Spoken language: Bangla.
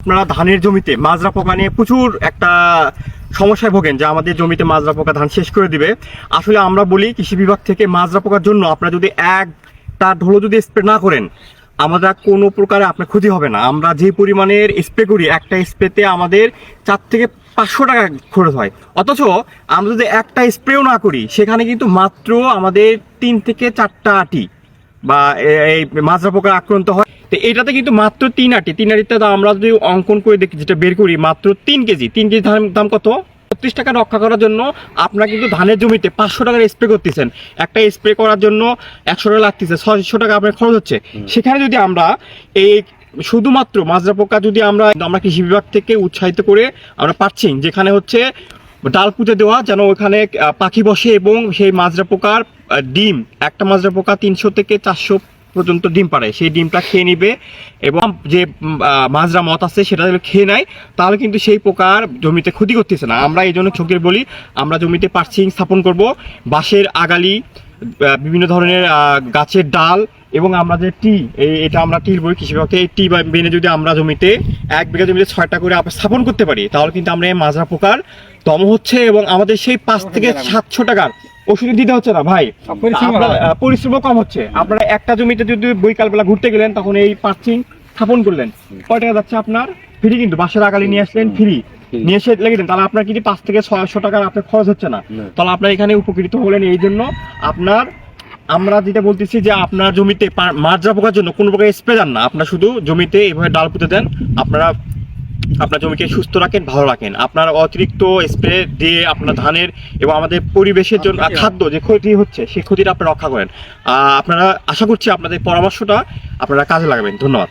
আপনারা ধানের জমিতে মাজরা পোকা নিয়ে প্রচুর একটা সমস্যায় ভোগেন যে আমাদের জমিতে মাজরা পোকা ধান শেষ করে দিবে। আসলে আমরা বলি কৃষি বিভাগ থেকে মাজরা পোকার জন্য আপনারা যদি একটা ঢোলো যদি স্প্রে না করেন আমাদের কোনো প্রকারে আপনার ক্ষতি হবে না। আমরা যে পরিমাণের স্প্রে করি একটা স্প্রেতে আমাদের 4 থেকে 500 টাকা খরচ হয়, অথচ আমরা যদি একটা স্প্রেও না করি সেখানে কিন্তু মাত্র আমাদের 3 থেকে 4টা আটি বা এই মাজরা পোকা আক্রান্ত হয়। তো এটাতে কিন্তু মাত্র 3 আটিতে আমরা যদি অঙ্কন করে দেখি যেটা বের করি মাত্র 3 কেজি ধানের দাম কত? 36 টাকা রক্ষা করার জন্য আপনারা কিন্তু ধানের জমিতে 500 টাকার স্প্রে করতেছেন, একটা স্প্রে করার জন্য 100 টাকা লাগতেছে, 600 টাকা আপনার খরচ হচ্ছে। সেখানে যদি আমরা এই শুধুমাত্র মাজরা পোকা যদি আমরা কৃষি বিভাগ থেকে উৎসাহিত করে আমরা পাচ্ছি যেখানে হচ্ছে ডাল পুঁতে দেওয়া যেন ওখানে পাখি বসে এবং সেই মাজরা পোকার ডিম, একটা মাজরা পোকা 300 থেকে 400 পর্যন্ত ডিম পাড়ে, সেই ডিমটা খেয়ে নিবে এবং যে মাজরা মত আছে সেটা যদি খেয়ে নেয় তাহলে কিন্তু সেই পোকার জমিতে ক্ষতি করতেছে না। আমরা এই জন্য চোখের বলি আমরা জমিতে পার্চিং স্থাপন করব, বাঁশের আগালি, বিভিন্ন ধরনের গাছের ডাল এবং আমরা যে এটা আমরা টিল বলি কৃষি বিভাগে, এই টি বেনে যদি আমরা জমিতে 1 বিঘা জমিতে 6টা করে স্থাপন করতে পারি তাহলে কিন্তু আমরা এই মাজরা পোকার দম হচ্ছে এবং আমাদের সেই 5 থেকে 700 টাকার ওষুধ দিতে হচ্ছে না ভাই, পরিশ্রমও কম হচ্ছে। আপনারা একটা জমিতে যদি বৈকালবেলা ঘুরতে গেলেন তখন এই পার্চিং স্থাপন করলেন, কয় টাকা যাচ্ছে আপনার? ফ্রি, কিন্তু বাঁশের আগালি নিয়ে আসলেন ফ্রি, নিয়ে এসে লেগে দেন, তাহলে আপনার কিন্তু 5 থেকে 600 টাকার আপনার খরচ হচ্ছে না। তাহলে আপনার এখানে উপকৃত হলেন। এই জন্য আমরা যেটা বলতেছি যে আপনার জমিতে মাজরা পোকার জন্য কোনো প্রকার স্প্রে দেন না, আপনার শুধু জমিতে এইভাবে ডাল পুঁতে দেন, আপনার জমিকে সুস্থ রাখেন, ভালো রাখেন। আপনার অতিরিক্ত স্প্রে দিয়ে আপনার ধানের এবং আমাদের পরিবেশের জন্য খাদ্য যে ক্ষতি হচ্ছে সেই ক্ষতিটা আপনারা রক্ষা করেন। আপনারা আশা করছি আপনাদের পরামর্শটা আপনারা কাজে লাগাবেন। ধন্যবাদ।